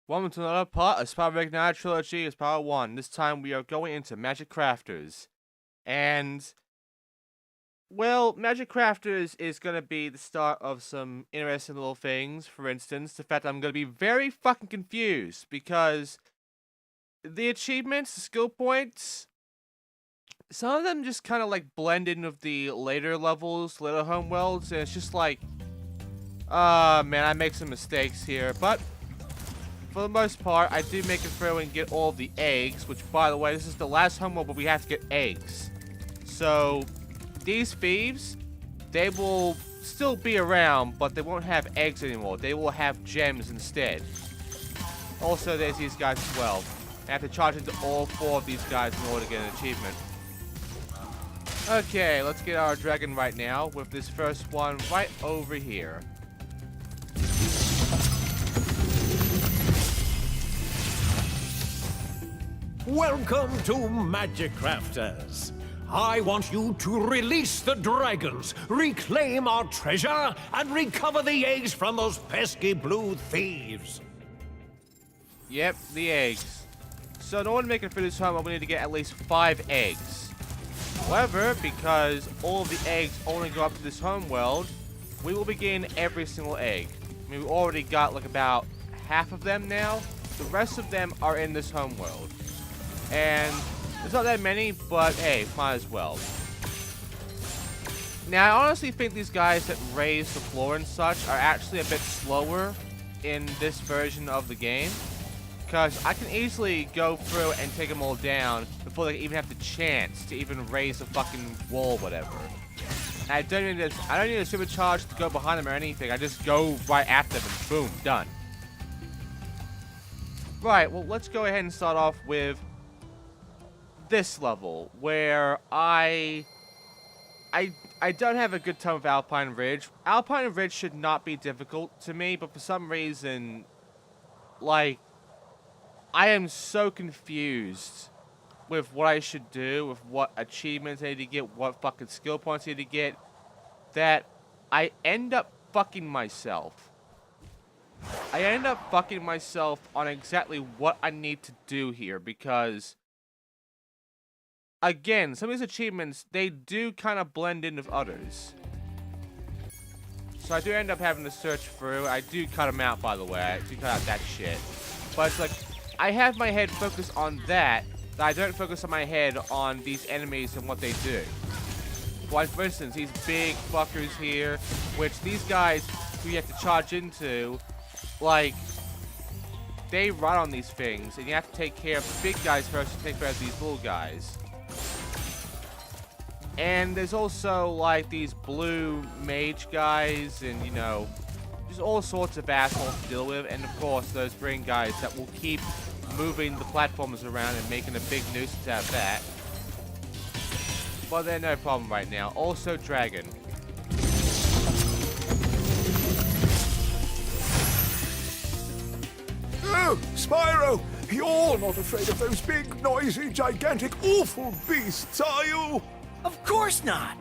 Welcome to another part of Spyro Reignited Trilogy. It's part 1. This time we are going into Magic Crafters. And, well, Magic Crafters is going to be the start of some interesting little things. For instance, the fact that I'm going to be very fucking confused because the achievements, the skill points, some of them just kind of like blend in with the later levels, later homeworlds, and it's just like, man, I make some mistakes here, but for the most part, I do make it through and get all of the eggs, which, by the way, this is the last homeworld, but we have to get eggs. So, these thieves, they will still be around, but they won't have eggs anymore. They will have gems instead. Also, there's these guys as well. I have to charge into all 4 of these guys in order to get an achievement. Okay, let's get our dragon right now with this first one right over here. Welcome to Magic Crafters. I want you to release the dragons, reclaim our treasure, and recover the eggs from those pesky blue thieves. Yep, the eggs. So in order to make it through this home, we need to get at least 5 eggs. However, because all of the eggs only go up to this home world, we will be getting every single egg. I mean, we already got like about half of them now. The rest of them are in this home world. And there's not that many, but hey, might as well. Now, I honestly think these guys that raise the floor and such are actually a bit slower in this version of the game. Because I can easily go through and take them all down before they even have the chance to even raise the fucking wall or whatever. And I don't need a supercharge to go behind them or anything. I just go right at them and boom, done. Right, well, let's go ahead and start off with this level, where I don't have a good time with Alpine Ridge. Alpine Ridge should not be difficult to me, but for some reason, like, I am so confused with what I should do, with what achievements I need to get, what fucking skill points I need to get, that I end up fucking myself. I end up fucking myself on exactly what I need to do here, because again, some of these achievements, they do kind of blend in with others. So I do end up having to search through. I do cut them out, by the way. I do cut out that shit. But it's like, I have my head focused on that I don't focus on my head on these enemies and what they do. Like, for instance, these big fuckers here, which these guys who you have to charge into, like, they run on these things, and you have to take care of the big guys first to take care of these little guys. And there's also, like, these blue mage guys, and, you know, just all sorts of assholes to deal with. And, of course, those green guys that will keep moving the platforms around and making a big nuisance out of that. But they're no problem right now. Also, dragon. Oh, Spyro! You're not afraid of those big, noisy, gigantic, awful beasts, are you? Of course not!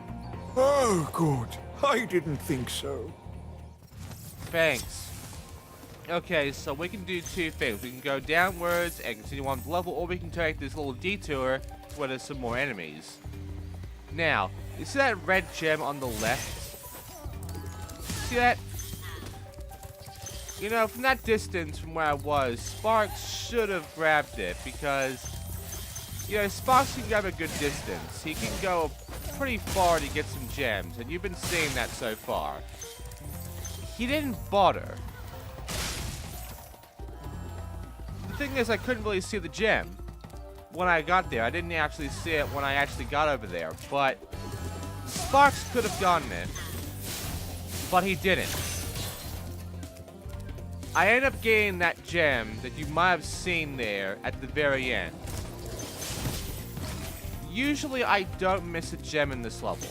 Oh, good. I didn't think so. Thanks. Okay, so we can do 2 things. We can go downwards and continue on the level, or we can take this little detour where there's some more enemies. Now, you see that red gem on the left? See that? You know, from that distance from where I was, Sparks should have grabbed it, because, you know, Sparks can grab a good distance. He can go pretty far to get some gems, and you've been seeing that so far. He didn't bother. The thing is, I couldn't really see the gem when I got there. I didn't actually see it when I actually got over there, but Sparks could have gotten it, but he didn't. I ended up getting that gem that you might have seen there at the very end. Usually I don't miss a gem in this level,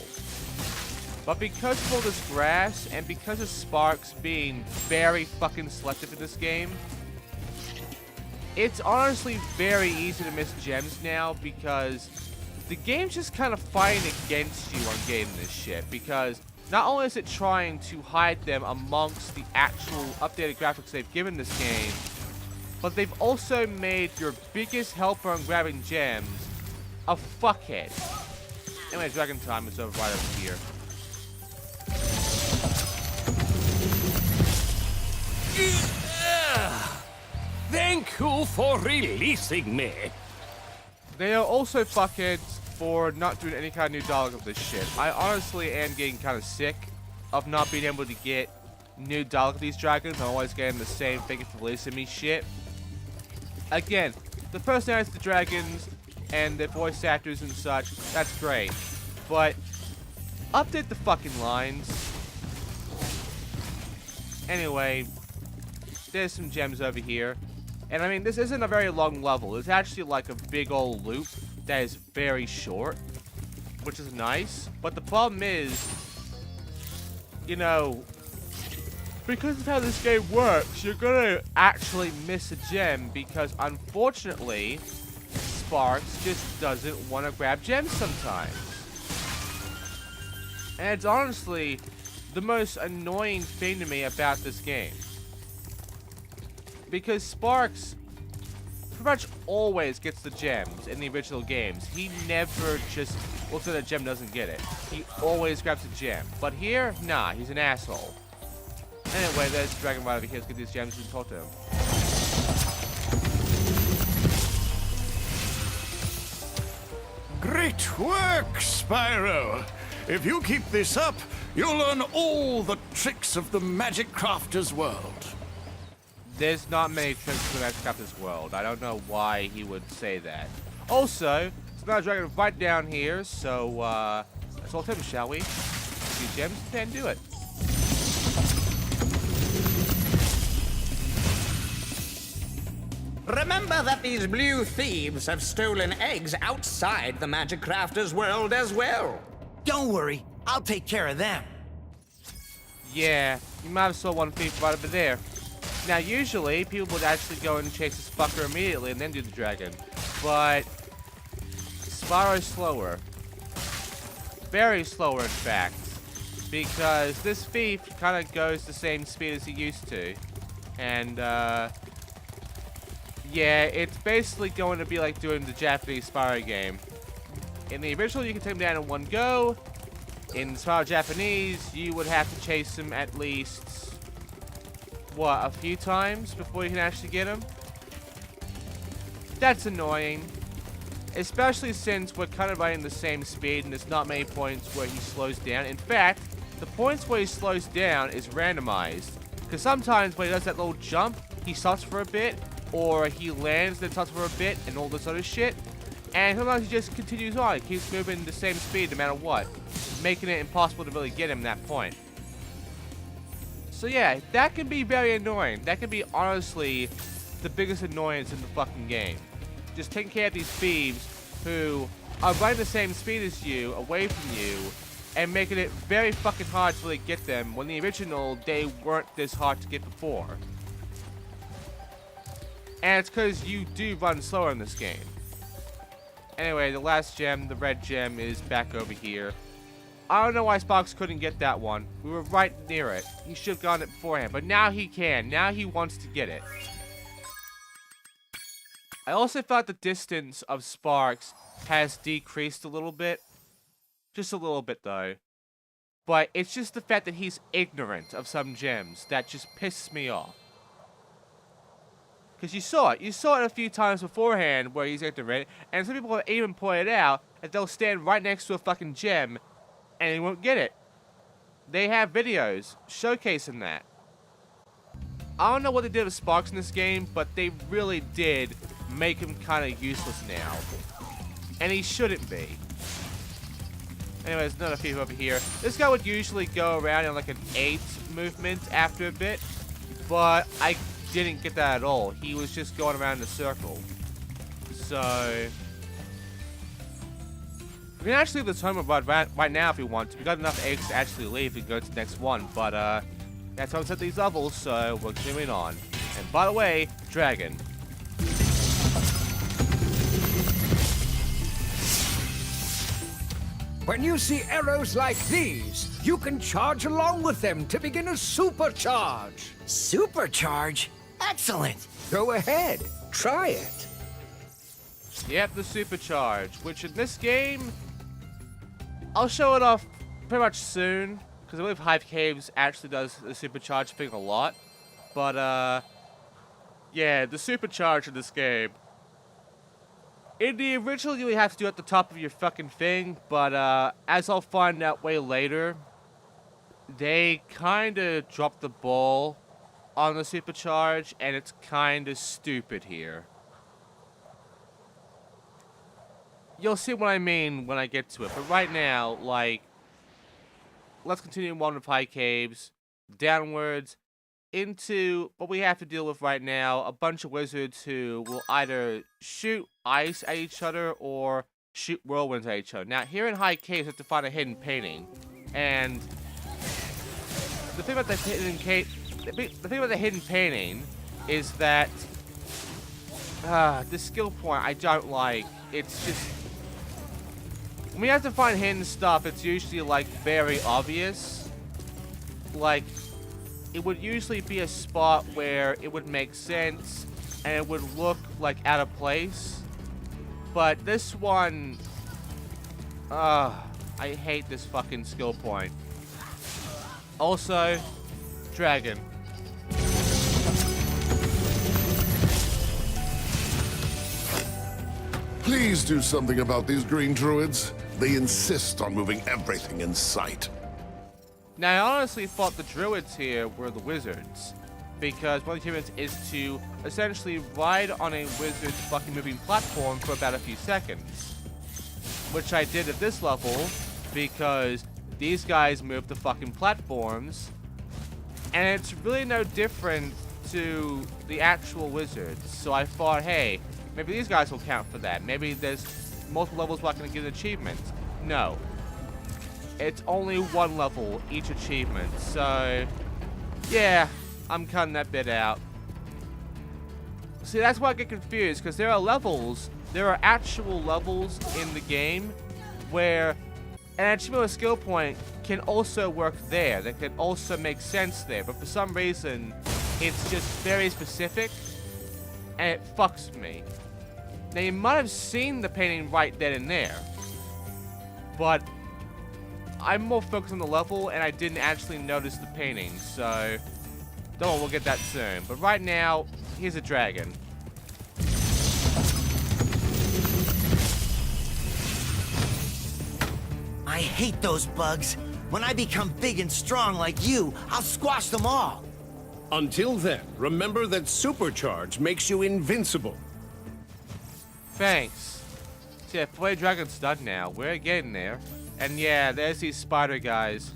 but because of all this grass and because of Sparks being very fucking selective in this game, it's honestly very easy to miss gems now, because the game's just kind of fighting against you on getting this shit, because not only is it trying to hide them amongst the actual updated graphics they've given this game, but they've also made your biggest helper on grabbing gems a fuckhead. Anyway, Dragon Time is over right over here. Thank you for releasing me. They are also fuckheads for not doing any kind of new dialogue of this shit. I honestly am getting kind of sick of not being able to get new dialogue of these dragons. I'm always getting the same thing for releasing me shit. Again, the personalities of the dragons and the voice actors and such, that's great. But update the fucking lines. Anyway, there's some gems over here. And I mean, this isn't a very long level. It's actually like a big old loop that is very short, which is nice. But the problem is, you know, because of how this game works, you're gonna actually miss a gem because, unfortunately, Sparks just doesn't want to grab gems sometimes. And it's honestly the most annoying thing to me about this game. Because Sparks pretty much always gets the gems in the original games. He never just looks at a gem and doesn't get it. He always grabs a gem. But here, nah, he's an asshole. Anyway, there's Dragon right over here. Let's get these gems and talk to him. Great work, Spyro. If you keep this up, you'll learn all the tricks of the Magic Crafter's world. There's not many tricks to Magic Crafter's world. I don't know why he would say that. Also, there's another dragon right down here, so let's ult him, shall we? A few gems and do it. Remember that these blue thieves have stolen eggs outside the Magic Crafter's world as well. Don't worry, I'll take care of them. Yeah, you might have saw one thief right over there. Now, usually, people would actually go and chase this fucker immediately and then do the dragon. But Spyro's slower. Very slower, in fact. Because this thief kind of goes the same speed as he used to. And, yeah, it's basically going to be like doing the Japanese Spyro game. In the original, you can take him down in one go. In Spyro Japanese, you would have to chase him at least, what, a few times before you can actually get him? That's annoying. Especially since we're kind of running the same speed and there's not many points where he slows down. In fact, the points where he slows down is randomized. Because sometimes when he does that little jump, he stops for a bit, or he lands then stops for a bit, and all this other shit. And sometimes he just continues on. He keeps moving the same speed no matter what, making it impossible to really get him that point. So yeah, that can be very annoying. That can be honestly the biggest annoyance in the fucking game. Just taking care of these thieves who are running the same speed as you, away from you, and making it very fucking hard to really get them when the original, they weren't this hard to get before. And it's because you do run slower in this game. Anyway, the last gem, the red gem, is back over here. I don't know why Sparks couldn't get that one. We were right near it. He should have gotten it beforehand, but now he can. Now he wants to get it. I also thought the distance of Sparks has decreased a little bit. Just a little bit, though. But it's just the fact that he's ignorant of some gems that just pisses me off. Because you saw it. You saw it a few times beforehand where he's ignorant, and some people have even pointed out that they'll stand right next to a fucking gem and he won't get it. They have videos showcasing that. I don't know what they did with Sparks in this game, but they really did make him kind of useless now. And he shouldn't be. Anyways, another thief over here. This guy would usually go around in like an 8 movement after a bit, but I didn't get that at all. He was just going around in a circle. So we can actually leave this home right now if we want to. We got enough eggs to actually leave and go to the next one, but that's how we set these levels, so we're continuing on. And by the way, dragon. When you see arrows like these, you can charge along with them to begin a supercharge. Supercharge? Excellent! Go ahead, try it. Yep, the supercharge, which in this game, I'll show it off pretty much soon, because I believe Hive Caves actually does the supercharge thing a lot. But, yeah, the supercharge in this game. In the original, you have to do it at the top of your fucking thing, but, as I'll find out way later, they kinda dropped the ball on the supercharge, and it's kinda stupid here. You'll see what I mean when I get to it, but right now, like, let's continue on with High Caves, downwards, into what we have to deal with right now, a bunch of wizards who will either shoot ice at each other or shoot whirlwinds at each other. Now, here in High Caves, you have to find a hidden painting, and the thing about the hidden painting is that the skill point I don't like. It's just when we have to find hidden stuff, it's usually like very obvious. Like it would usually be a spot where it would make sense and it would look like out of place. But this one, I hate this fucking skill point. Also, dragon. Please do something about these green druids. They insist on moving everything in sight. Now, I honestly thought the druids here were the wizards, because one of the achievements is to essentially ride on a wizard's fucking moving platform for about a few seconds. Which I did at this level, because these guys move the fucking platforms, and it's really no different to the actual wizards. So I thought, hey, maybe these guys will count for that. Maybe there's multiple levels where I can get an achievement. No. It's only one level each achievement. So, yeah, I'm cutting that bit out. See, that's why I get confused, because there are actual levels in the game where an achievement or skill point can also work there. That can also make sense there. But for some reason, it's just very specific, and it fucks me. Now, you might have seen the painting right then and there, but I'm more focused on the level, and I didn't actually notice the painting, so don't worry, we'll get that soon. But right now, here's a dragon. I hate those bugs. When I become big and strong like you, I'll squash them all. Until then, remember that supercharge makes you invincible. Thanks. See, yeah, Flay Dragon's done now. We're getting there. And yeah, there's these spider guys.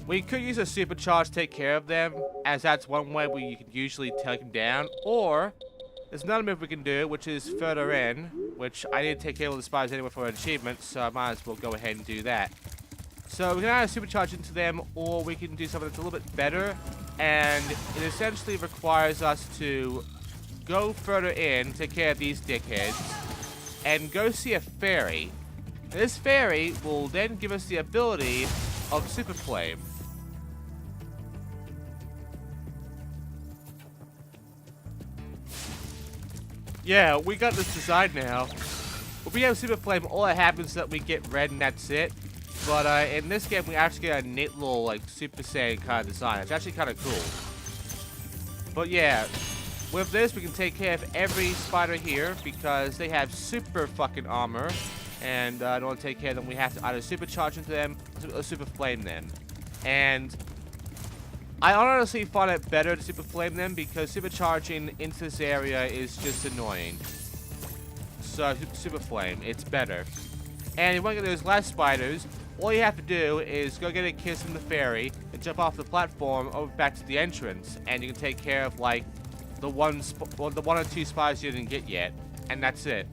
We could use a supercharge to take care of them, as that's one way we can usually take them down. Or, there's another move we can do, which is further in, which I need to take care of the spiders anyway for an achievement, so I might as well go ahead and do that. So we can either supercharge into them, or we can do something that's a little bit better, and it essentially requires us to go further in, take care of these dickheads, and go see a fairy. This fairy will then give us the ability of Super Flame. Yeah, we got this design now. When we have Super Flame, all that happens is that we get red and that's it. But in this game, we actually get a neat little like Super Saiyan kind of design. It's actually kind of cool. But yeah, with this, we can take care of every spider here because they have super fucking armor. And in order to take care of them, we have to either supercharge into them or super flame them. And I honestly find it better to super flame them because supercharging into this area is just annoying. So super flame, it's better. And if you want to get those last spiders, all you have to do is go get a kiss from the fairy and jump off the platform over back to the entrance, and you can take care of like the one or two spiders you didn't get yet, and that's it.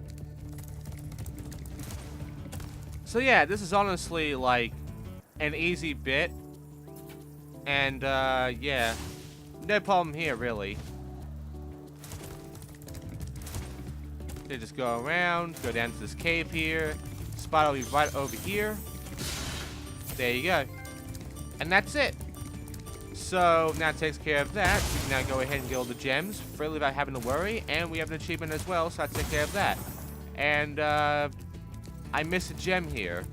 So yeah, this is honestly like an easy bit, and yeah, no problem here really. They just go around, go down to this cave here. Spider will be right over here. There you go, and that's it. So now it takes care of that. We can now go ahead and get all the gems freely without having to worry. And we have an achievement as well, so I take care of that. And I missed a gem here.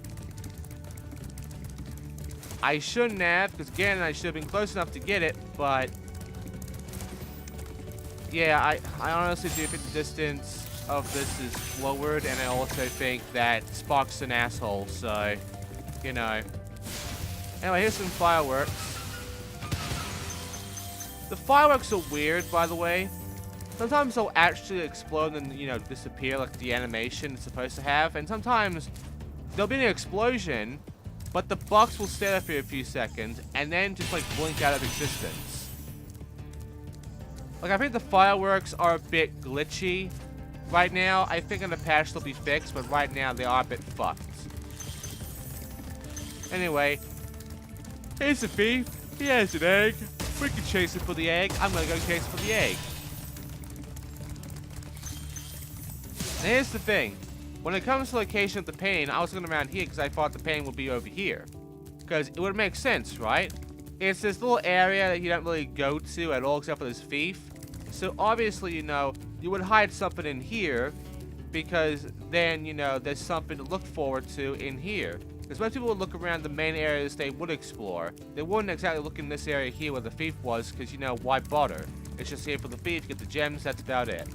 I shouldn't have, because again, I should have been close enough to get it, but yeah, I honestly do think the distance of this is lowered, and I also think that Spock's an asshole, so, you know. Anyway, here's some fireworks. The fireworks are weird, by the way. Sometimes they'll actually explode and, you know, disappear like the animation is supposed to have. And sometimes there'll be an explosion, but the box will stay there for a few seconds and then just, like, blink out of existence. Like, I think the fireworks are a bit glitchy right now. I think in the patch they'll be fixed, but right now they are a bit fucked. Anyway, here's the thief. He has an egg. We can chase it for the egg. I'm gonna go chase it for the egg. And here's the thing. When it comes to the location of the painting, I was looking around here because I thought the painting would be over here. Because it would make sense, right? It's this little area that you don't really go to at all except for this thief. So obviously, you know, you would hide something in here because then, you know, there's something to look forward to in here. Because most people would look around the main areas they would explore. They wouldn't exactly look in this area here where the thief was, because, you know, why bother? It's just here for the thief, get the gems, that's about it.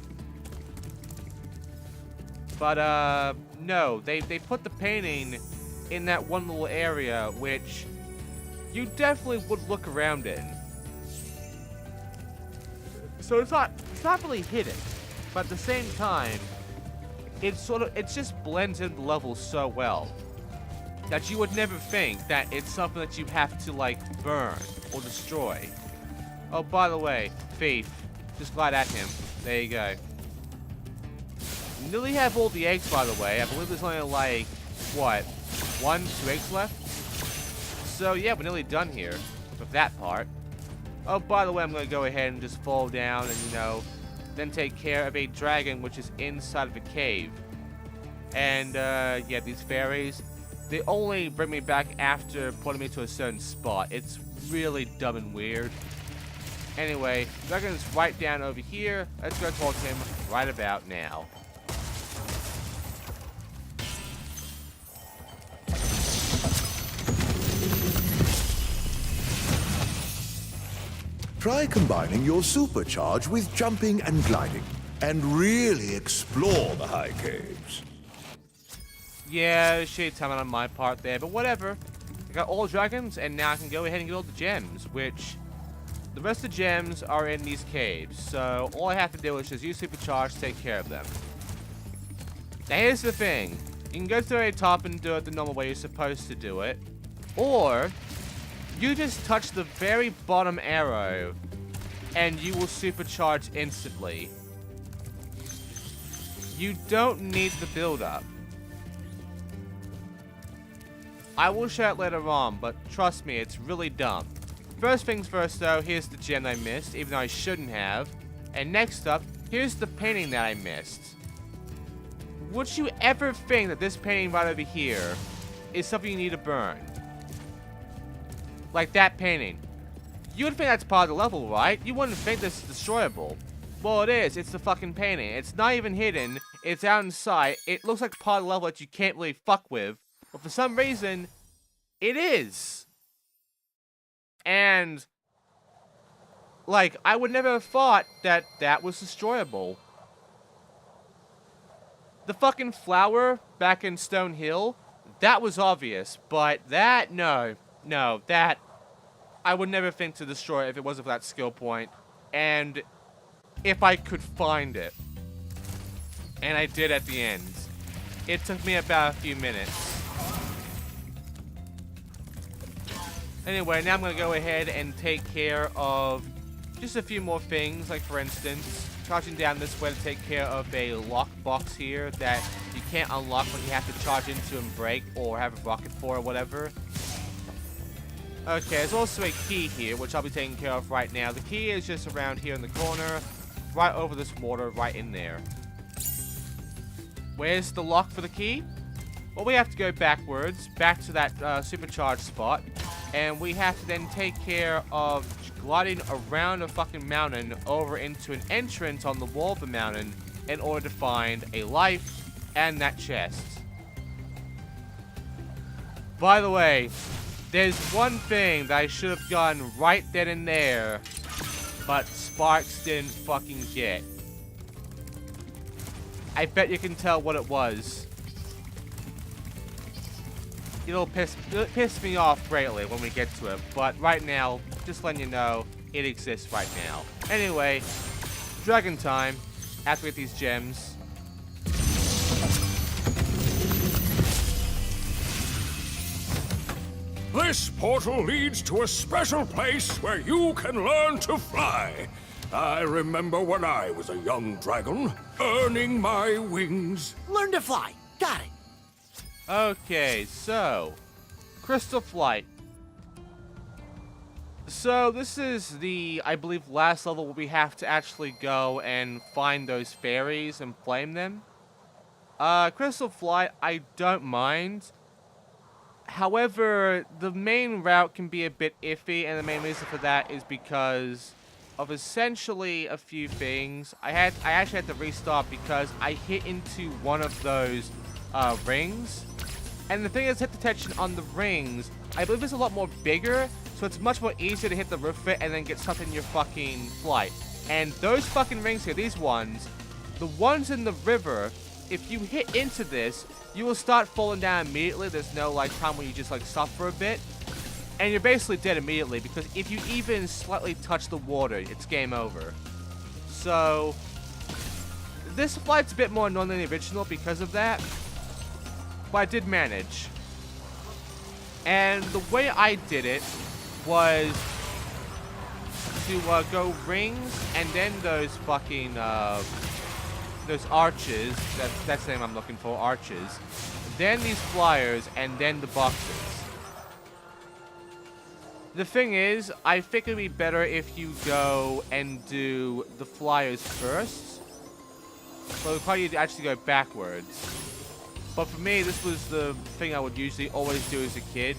But, no, they put the painting in that one little area, which you definitely would look around in. So it's not really hidden, but at the same time, it just blends into the level so well that you would never think that it's something that you have to, like, burn or destroy. Oh, by the way, thief. Just glide at him. There you go. You nearly have all the eggs, by the way. I believe there's only, like, what? 1, 2 eggs left? So, yeah, we're nearly done here with that part. Oh, by the way, I'm going to go ahead and just fall down and, you know, then take care of a dragon, which is inside of a cave. And, yeah, these fairies, they only bring me back after putting me to a certain spot. It's really dumb and weird. Anyway, dragon's right down over here. Let's go talk to him right about now. Try combining your supercharge with jumping and gliding, and really explore the high caves. Yeah, shade time on my part there, but whatever. I got all dragons, and now I can go ahead and get all the gems, which the rest of the gems are in these caves. So all I have to do is just use supercharge to take care of them. Now here's the thing. You can go to the very top and do it the normal way you're supposed to do it. Or you just touch the very bottom arrow and you will supercharge instantly. You don't need the build-up. I will show it later on, but trust me, it's really dumb. First things first though, here's the gem I missed, even though I shouldn't have. And next up, here's the painting that I missed. Would you ever think that this painting right over here is something you need to burn? Like that painting. You would think that's part of the level, right? You wouldn't think this is destroyable. Well, it is. It's the fucking painting. It's not even hidden. It's out in sight. It looks like part of the level that you can't really fuck with. But for some reason, it is. And, like, I would never have thought that that was destroyable. The fucking flower back in Stone Hill, that was obvious. But that, no, that, I would never think to destroy it if it wasn't for that skill point. And if I could find it. And I did at the end. It took me about a few minutes. Anyway, now I'm going to go ahead and take care of just a few more things. Like, for instance, charging down this way to take care of a lock box here that you can't unlock when you have to charge into and break or have a rocket for or whatever. Okay, there's also a key here, which I'll be taking care of right now. The key is just around here in the corner, right over this water, right in there. Where's the lock for the key? Well, we have to go backwards, back to that supercharged spot, and we have to then take care of gliding around a fucking mountain over into an entrance on the wall of the mountain in order to find a life and that chest. By the way, there's one thing that I should have done right then and there, but Sparks didn't fucking get. I bet you can tell what it was. It'll piss me off greatly when we get to it, but right now, just letting you know, it exists right now. Anyway, dragon time, after we get these gems. This portal leads to a special place where you can learn to fly. I remember when I was a young dragon, earning my wings. Learn to fly. Got it. Okay, so Crystal Flight. So this is the, I believe, last level where we have to actually go and find those fairies and flame them. Crystal Flight, I don't mind. However, the main route can be a bit iffy, and the main reason for that is because of essentially a few things. I actually had to restart because I hit into one of those rings. And the thing is, hit detection on the rings, I believe it's a lot more bigger, so it's much more easier to hit the roof of it and then get stuck in your fucking flight. And those fucking rings here, these ones, the ones in the river, if you hit into this, you will start falling down immediately. There's no like time where you just like stop for a bit. And you're basically dead immediately, because if you even slightly touch the water, it's game over. So this flight's a bit more annoying than the original because of that. But I did manage. And the way I did it was to go rings and then those fucking those arches. That's the name I'm looking for, arches. Then these flyers and then the boxes. The thing is, I think it'd be better if you go and do the flyers first. So it'd probably actually go backwards. But for me, this was the thing I would usually always do as a kid.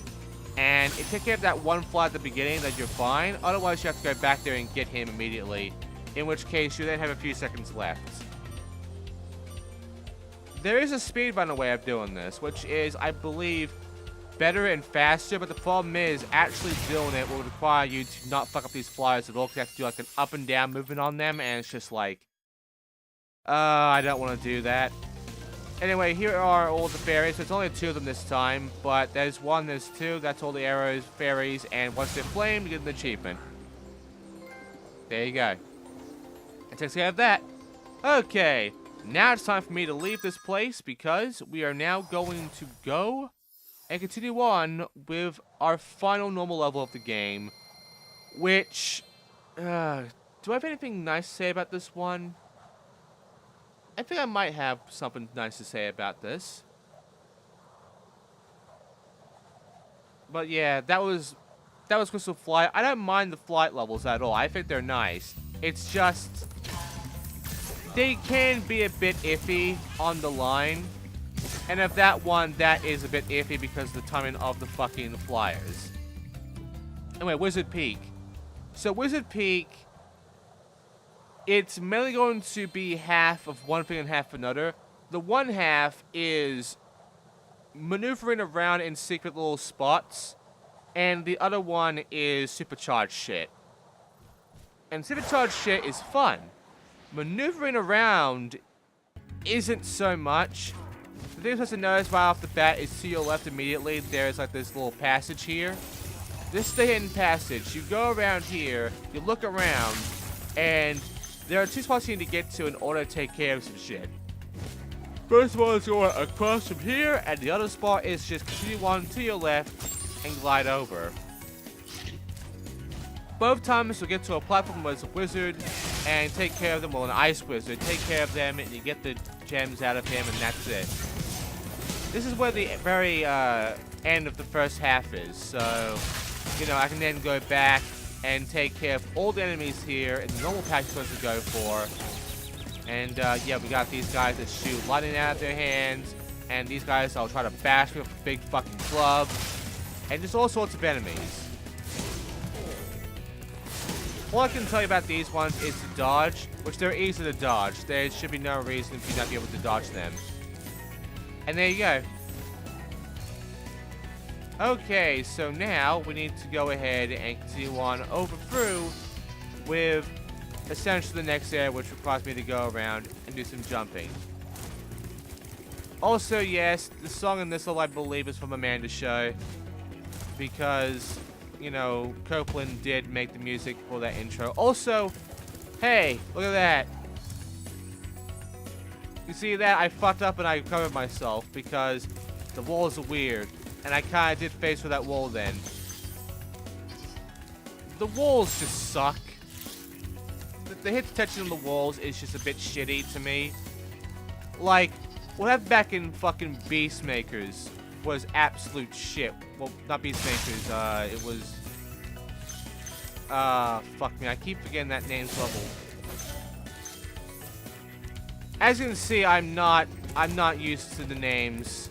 And it takes care of that one fly at the beginning that you're fine. Otherwise, you have to go back there and get him immediately. In which case, you then have a few seconds left. There is a speedrunner way of doing this, which is, I believe, better and faster. But the problem is, actually doing it will require you to not fuck up these flyers at all. Because you have to do like an up and down movement on them. And it's just like, I don't want to do that. Anyway, here are all the fairies. There's only 2 of them this time, but there's 1, there's 2. That's all the arrows, fairies, and once they're flamed, you get an achievement. There you go. It takes care of that. Okay, now it's time for me to leave this place because we are now going to go and continue on with our final normal level of the game, which, do I have anything nice to say about this one? I think I might have something nice to say about this. But yeah, that was Crystal Flight. I don't mind the flight levels at all. I think they're nice. It's just they can be a bit iffy on the line. And of that one, that is a bit iffy because of the timing of the fucking flyers. Anyway, Wizard Peak. So Wizard Peak, it's mainly going to be half of one thing and half another. The one half is maneuvering around in secret little spots, and the other one is supercharged shit. And supercharged shit is fun. Maneuvering around isn't so much. The thing you're supposed to notice right off the bat is to your left immediately, there's like this little passage here. This is the hidden passage. You go around here, you look around, and there are 2 spots you need to get to in order to take care of some shit. First one is going across from here, and the other spot is just continue on to your left and glide over. Both times you'll get to a platform where there's a wizard and take care of them, well, an ice wizard. Take care of them and you get the gems out of him, and that's it. This is where the very end of the first half is, so, you know, I can then go back and take care of all the enemies here in the normal pack you're supposed to go for. And, yeah, we got these guys that shoot lightning out of their hands. And these guys, I'll try to bash me with a big fucking club. And just all sorts of enemies. All I can tell you about these ones is to dodge, which they're easy to dodge. There should be no reason for you not to be able to dodge them. And there you go. Okay, so now we need to go ahead and continue on over through with essentially the next area, which requires me to go around and do some jumping. Also, yes, the song in this level, I believe, is from Amanda's show. Because, you know, Copeland did make the music for that intro. Also, hey, look at that. You see that? I fucked up and I covered myself because the walls are weird. And I kind of did face for that wall then. The walls just suck. The hit detection on the walls is just a bit shitty to me. Like, what happened back in fucking Beastmakers was absolute shit. Well, not Beastmakers, it was... fuck me, I keep forgetting that name's level. As you can see, I'm not used to the names.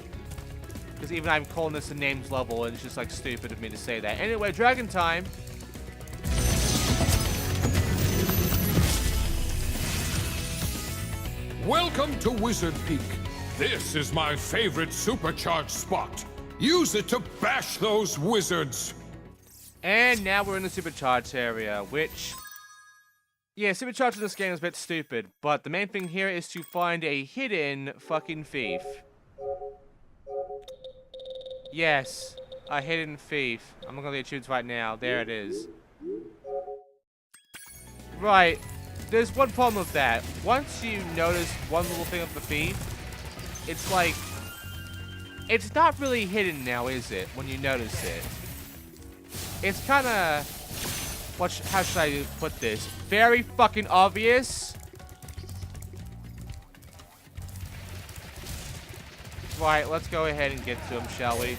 Because even I'm calling this a names level, and it's just like stupid of me to say that. Anyway, Dragon Time. Welcome to Wizard Peak. This is my favorite supercharged spot. Use it to bash those wizards. And now we're in the supercharged area, which... yeah, supercharged in this game is a bit stupid, but the main thing here is to find a hidden fucking thief. Yes, a hidden thief. I'm not gonna choose right now. There it is. Right. There's one problem with that. Once you notice one little thing of the thief, it's like... it's not really hidden now, is it? When you notice it. It's kinda... how should I put this? Very fucking obvious. Right, let's go ahead and get to him, shall we?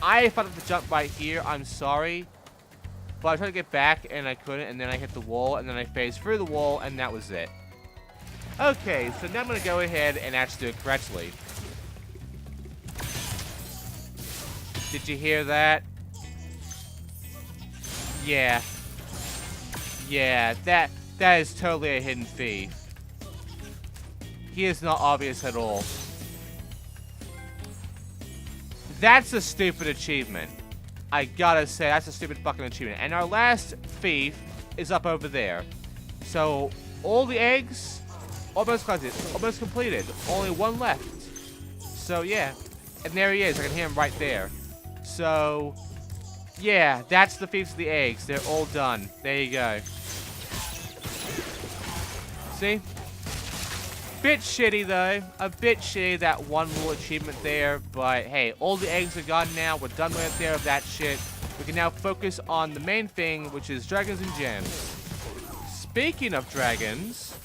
I thought to jump right here, I'm sorry. But I tried to get back, and I couldn't, and then I hit the wall, and then I phased through the wall, and that was it. Okay, so now I'm going to go ahead and actually do it correctly. Did you hear that? Yeah. Yeah, that is totally a hidden thief. He is not obvious at all. That's a stupid achievement. I gotta say, that's a stupid fucking achievement. And our last thief is up over there. So, all the eggs, almost completed. Only one left. So, yeah. And there he is. I can hear him right there. So, yeah, that's the thieves of the eggs. They're all done. There you go. See? Bit shitty, though. A bit shitty, that one little achievement there. But, hey, all the eggs are gone now. We're done with there of that shit. We can now focus on the main thing, which is dragons and gems. Speaking of dragons...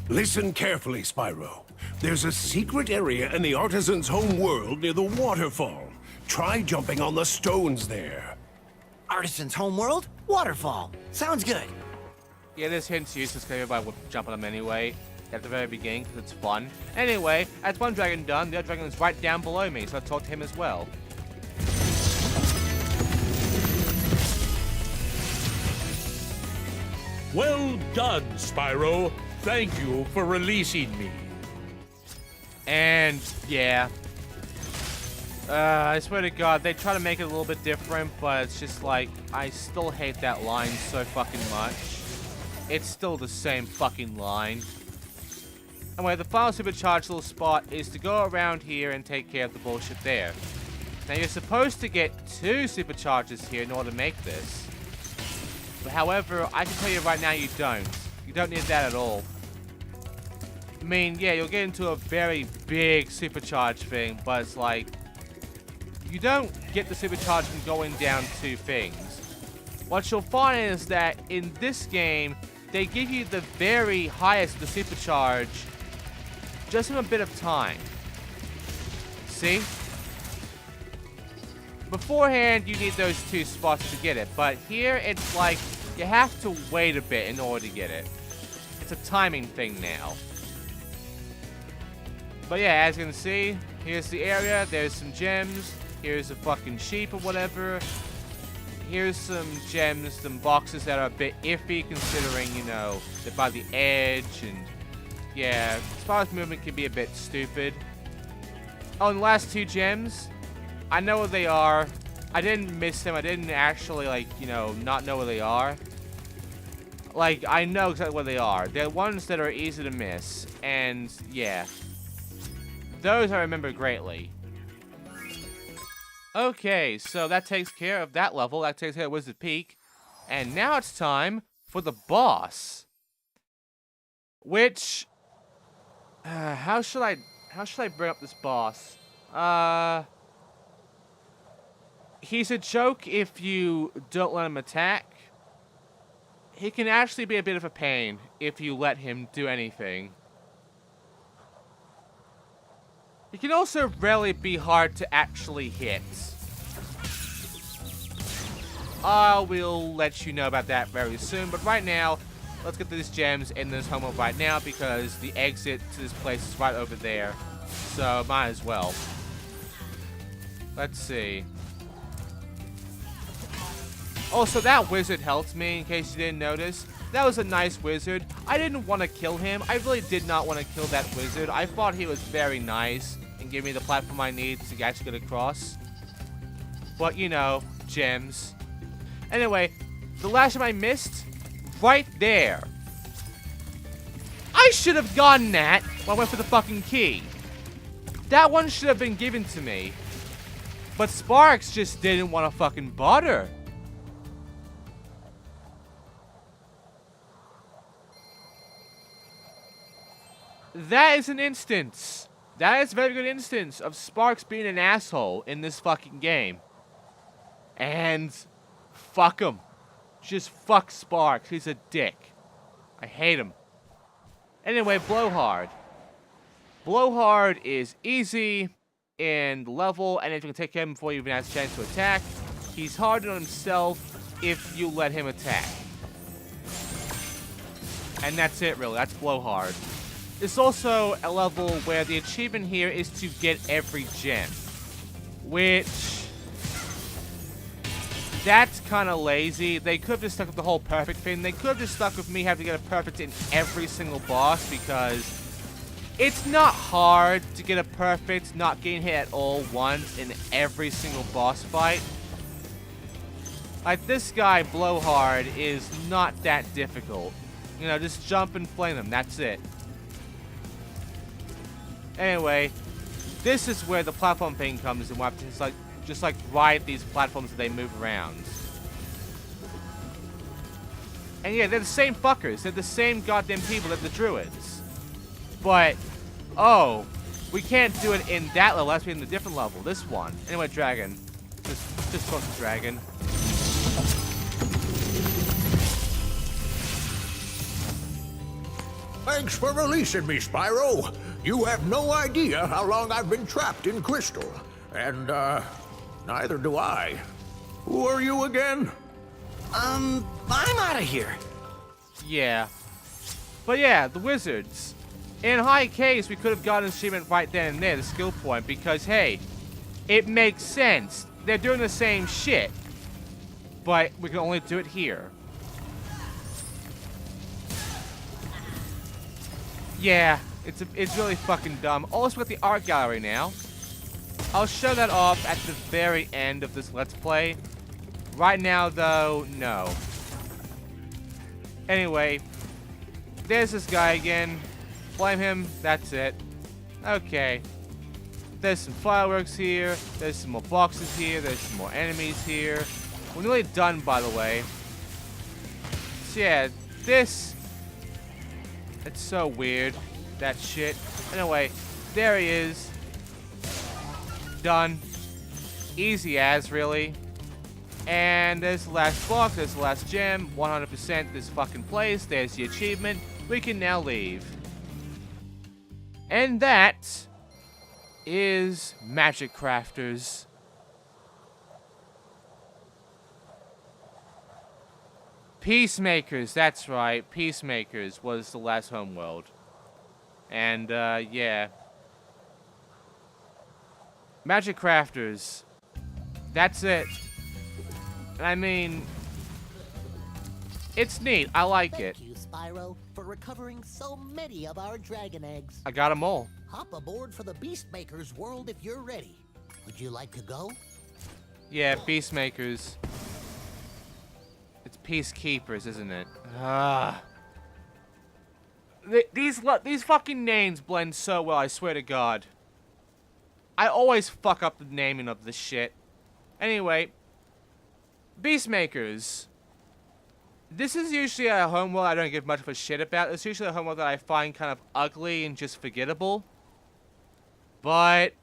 Listen carefully, Spyro. There's a secret area in the artisan's home world near the waterfall. Try jumping on the stones there. Artisan's homeworld? Waterfall. Sounds good. Yeah, this hint's useless because everybody would jump on them anyway at the very beginning because it's fun. Anyway, that's one dragon done. The other dragon is right down below me, so I'll talk to him as well. Well done, Spyro. Thank you for releasing me. And, yeah. I swear to God, they try to make it a little bit different, but it's just like, I still hate that line so fucking much. It's still the same fucking line. Anyway, the final supercharged little spot is to go around here and take care of the bullshit there. Now, you're supposed to get 2 supercharges here in order to make this. But however, I can tell you right now you don't. You don't need that at all. I mean, yeah, you'll get into a very big supercharge thing, but it's like... you don't get the supercharge from going down 2 things. What you'll find is that in this game, they give you the very highest of the supercharge just in a bit of time. See? Beforehand, you need those 2 spots to get it, but here it's like you have to wait a bit in order to get it. It's a timing thing now. But yeah, as you can see, here's the area. There's some gems. Here's a fucking sheep or whatever. Here's some gems, some boxes that are a bit iffy considering, you know, they're by the edge and yeah, Spyro's movement can be a bit stupid. Oh, and the last 2 gems, I know what they are. I didn't miss them. I didn't actually, like, you know, not know where they are. Like, I know exactly what they are. They're ones that are easy to miss. And, yeah. Those I remember greatly. Okay, so that takes care of that level. That takes care of Wizard Peak. And now it's time for the boss. Which... how should I bring up this boss? He's a joke if you don't let him attack. He can actually be a bit of a pain if you let him do anything. He can also really be hard to actually hit. I will let you know about that very soon, but right now, let's get these gems in this homeworld right now because the exit to this place is right over there. So, might as well. Let's see. Also, that wizard helped me, in case you didn't notice. That was a nice wizard. I didn't want to kill him. I really did not want to kill that wizard. I thought he was very nice and gave me the platform I need to actually get across. But, you know, gems. Anyway, the last time I missed, right there. I should have gotten that when I went for the fucking key. That one should have been given to me. But Sparks just didn't want to fucking bother. That is an instance. That is a very good instance of Sparks being an asshole in this fucking game. And fuck him. Just fuck Sparks. He's a dick. I hate him. Anyway, Blowhard. Blowhard is easy and level, and if you can take him before you even have a chance to attack, he's hard on himself if you let him attack. And that's it, really. That's Blowhard. It's also a level where the achievement here is to get every gem. Which... that's kind of lazy. They could have just stuck with the whole perfect thing. They could have just stuck with me having to get a perfect in every single boss because it's not hard to get a perfect, not getting hit at all once in every single boss fight. Like this guy, Blowhard, is not that difficult. You know, just jump and flame him. That's it. Anyway, this is where the platform thing comes in. Where I just like ride these platforms that they move around. And yeah, they're the same fuckers. They're the same goddamn people that the druids. But, oh, we can't do it in that level. That's in a different level. This one. Anyway, dragon. Just close the dragon. Thanks for releasing me, Spyro. You have no idea how long I've been trapped in Crystal. And, neither do I. Who are you again? I'm out of here. Yeah. But yeah, the wizards. In high case, we could have gotten an achievement right then and there, the skill point, because, hey, it makes sense. They're doing the same shit. But we can only do it here. Yeah, it's really fucking dumb. Also, we got the art gallery now. I'll show that off at the very end of this Let's Play. Right now, though, no. Anyway, there's this guy again. Flame him, that's it. Okay. There's some fireworks here. There's some more boxes here. There's some more enemies here. We're nearly done, by the way. So yeah, this... it's so weird, that shit. Anyway, there he is. Done. Easy as, really. And there's the last block, there's the last gem, 100% this fucking place, there's the achievement. We can now leave. And that is Magic Crafters. Peacemakers, that's right. Peacemakers was the last homeworld. And, yeah. Magic Crafters. That's it. I mean, it's neat. I like it. Thank you, Spyro, for recovering so many of our dragon eggs. I got them all. Hop aboard for the Beastmaker's world if you're ready. Would you like to go? Yeah, Beastmakers. It's Peacekeepers, isn't it? Ah. These fucking names blend so well, I swear to God. I always fuck up the naming of this shit. Anyway, Beastmakers. This is usually a homeworld I don't give much of a shit about. It's usually a homeworld that I find kind of ugly and just forgettable. But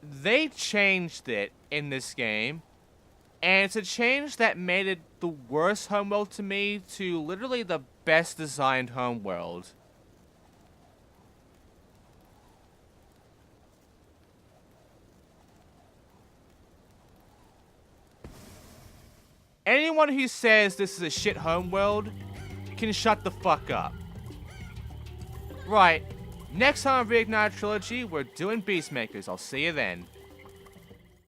they changed it in this game. And it's a change that made it the worst homeworld to me to literally the best designed homeworld. Anyone who says this is a shit homeworld can shut the fuck up. Right, next time on Reignited Trilogy, we're doing Beastmakers. I'll see you then.